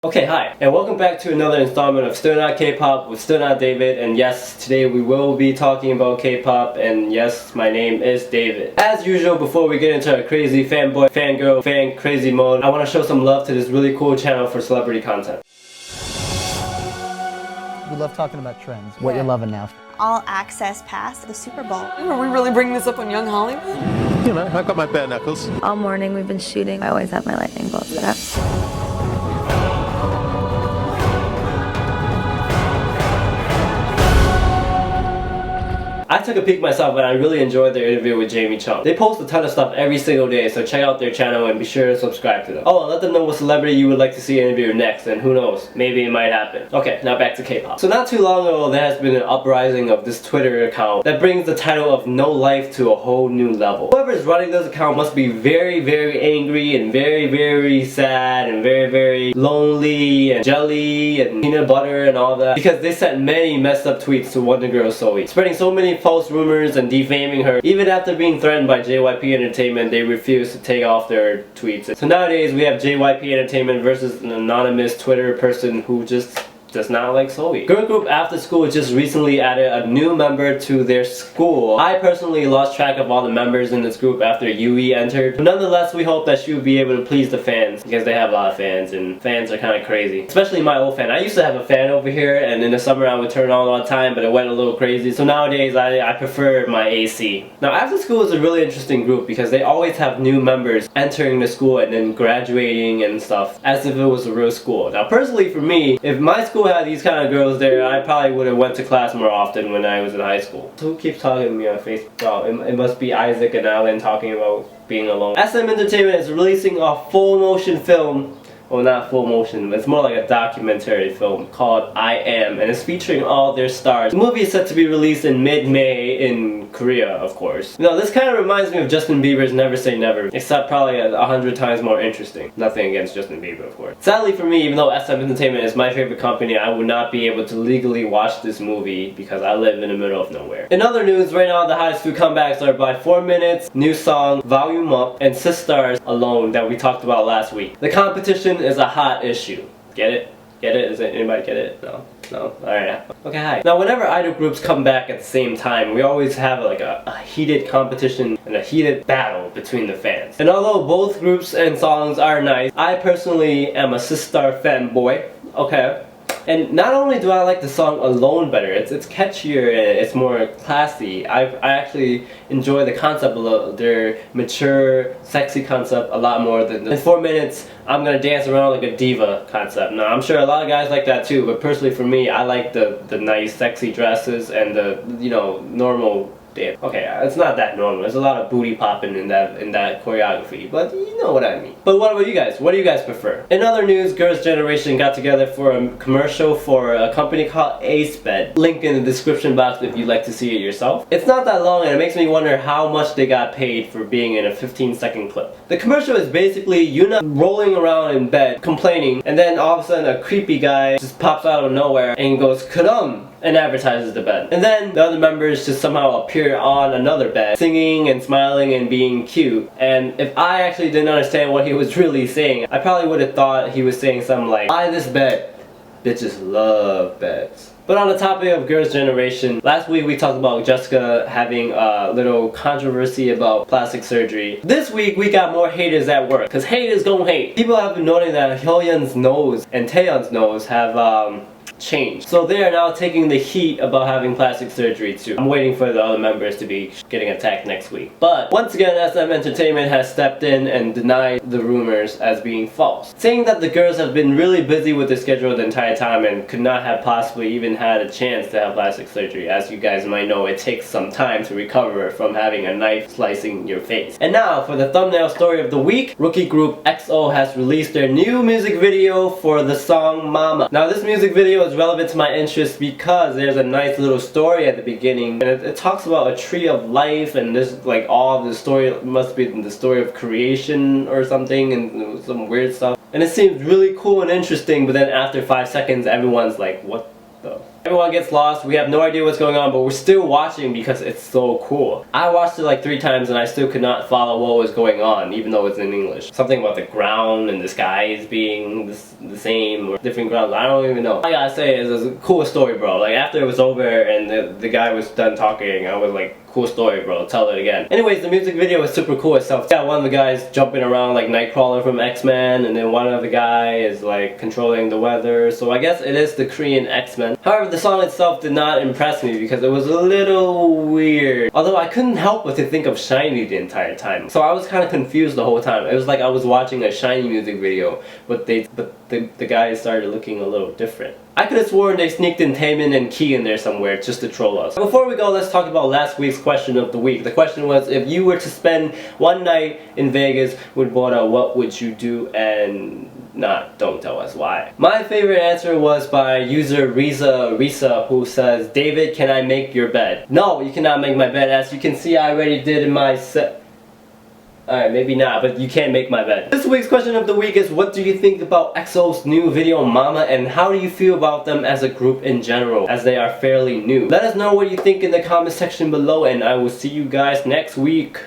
Okay, hi, and welcome back to another installment of StillNotKPOP with StillNotDavid, and yes, today we will be talking about K-pop, and yes, my name is David. As usual, before we get into a crazy fanboy, fangirl, fan crazy mode, I want to show some love to this really cool channel for celebrity content. We love talking about trends. What you're loving now. All access pass the Super Bowl. Are we really bringing this up on Young Hollywood? You know, I've got my bare knuckles. All morning we've been shooting. I always have my lightning bolt set up. I took a peek myself and I really enjoyed their interview with Chum. They post a ton of stuff every single day, so check out their channel and be sure to subscribe to them. Oh, and let them know what celebrity you would like to see interview next, and who knows, maybe it might happen. Okay, now back to K-pop. So not too long ago, there has been an uprising of this Twitter account that brings the title of No Life to a whole new level. Whoever is running this account must be very, very angry and very, very sad and very, very lonely and jelly and peanut butter and all that, because they sent many messed up tweets to Wonder Girl Zoe, spreading so many false rumors and defaming her. Even after being threatened by JYP Entertainment, they refused to take off their tweets. So nowadays we have JYP Entertainment versus an anonymous Twitter person who just does not like Zoe. Girl group After School just recently added a new member to their school. I personally lost track of all the members in this group after Yui entered. But nonetheless, we hope that she will be able to please the fans, because they have a lot of fans and fans are kind of crazy. Especially my old fan. I used to have a fan over here, and in the summer I would turn on all the time, but it went a little crazy. So nowadays I prefer my AC. Now After School is a really interesting group because they always have new members entering the school and then graduating and stuff as if it was a real school. Now personally for me, if my school had these kind of girls there, I probably would have went to class more often when I was in high school. So who keeps talking to me on Facebook? Oh, it must be Isaac and Alan talking about being alone. SM Entertainment is releasing a full motion film. Well, not full motion, but it's more like a documentary film called I Am, and it's featuring all their stars. The movie is set to be released in mid-May in Korea, of course. Now, this kind of reminds me of Justin Bieber's Never Say Never, except probably 100 times more interesting. Nothing against Justin Bieber, of course. Sadly for me, even though SM Entertainment is my favorite company, I would not be able to legally watch this movie because I live in the middle of nowhere. In other news, right now the hottest two comebacks are by 4 Minutes, new song, Volume Up, and Sistars Alone that we talked about last week. The competition is a hot issue. Get it? Get it? Does anybody get it? No? No? Alright. Okay, hi. Now whenever idol groups come back at the same time, we always have like a heated competition and a heated battle between the fans. And although both groups and songs are nice, I personally am a Sistar fanboy. Okay. And not only do I like the song Alone better, it's catchier and it's more classy. I actually enjoy the concept of their mature, sexy concept a lot more than in 4 Minutes, I'm gonna dance around like a diva concept. Now I'm sure a lot of guys like that too, but personally for me, I like the nice, sexy dresses and the, you know, normal dance. Okay, it's not that normal. There's a lot of booty popping in that choreography, but you know what I mean. But what about you guys? What do you guys prefer? In other news, Girls' Generation got together for a commercial for a company called Acebed. Link in the description box if you'd like to see it yourself. It's not that long and it makes me wonder how much they got paid for being in a 15-second clip. The commercial is basically Yuna rolling around in bed, complaining, and then all of a sudden a creepy guy just pops out of nowhere and goes, "Kadum!" and advertises the bed. And then the other members just somehow appear on another bed, singing and smiling and being cute. And if I actually didn't understand what he was really saying, I probably would have thought he was saying something like, "Buy this bed. Bitches love beds." But on the topic of Girls' Generation, last week we talked about Jessica having a little controversy about plastic surgery. This week we got more haters at work, because haters gon' hate. People have been noting that Hyoyeon's nose and Taeyeon's nose have changed. So they are now taking the heat about having plastic surgery too. I'm waiting for the other members to be getting attacked next week. But once again, SM Entertainment has stepped in and denied the rumors as being false, saying that the girls have been really busy with their schedule the entire time and could not have possibly even had a chance to have plastic surgery. As you guys might know, it takes some time to recover from having a knife slicing your face. And now for the thumbnail story of the week, rookie group EXO has released their new music video for the song Mama. Now this music video is relevant to my interest because there's a nice little story at the beginning, and it talks about a tree of life, and this like all the story must be the story of creation or something, and some weird stuff, and it seems really cool and interesting. But then after 5 seconds everyone's like, what the Everyone gets lost, we have no idea what's going on, but we're still watching because it's so cool. I watched it like 3 times and I still could not follow what was going on, even though it's in English. Something about the ground and the skies being the same or different grounds, I don't even know. All I gotta say is it's a cool story, bro. Like after it was over and the guy was done talking, I was like, cool story, bro, tell it again. Anyways, the music video is super cool itself. Yeah, one of the guys jumping around like Nightcrawler from X-Men, and then one other guy is like controlling the weather, so I guess it is the Korean X-Men. However, the song itself did not impress me because it was a little weird. Although I couldn't help but to think of SHINee the entire time. So I was kind of confused the whole time. It was like I was watching a SHINee music video, but the guys started looking a little different. I could have sworn they sneaked in Taemin and Key in there somewhere just to troll us. Before we go, let's talk about last week's question of the week. The question was, if you were to spend one night in Vegas with Bora, what would you do? And don't tell us why. My favorite answer was by user Risa, who says, David, can I make your bed? No, you cannot make my bed. As you can see, I already did in my set. Alright, maybe not, but you can't make my bed. This week's question of the week is, what do you think about EXO's new video Mama, and how do you feel about them as a group in general, as they are fairly new? Let us know what you think in the comment section below, and I will see you guys next week.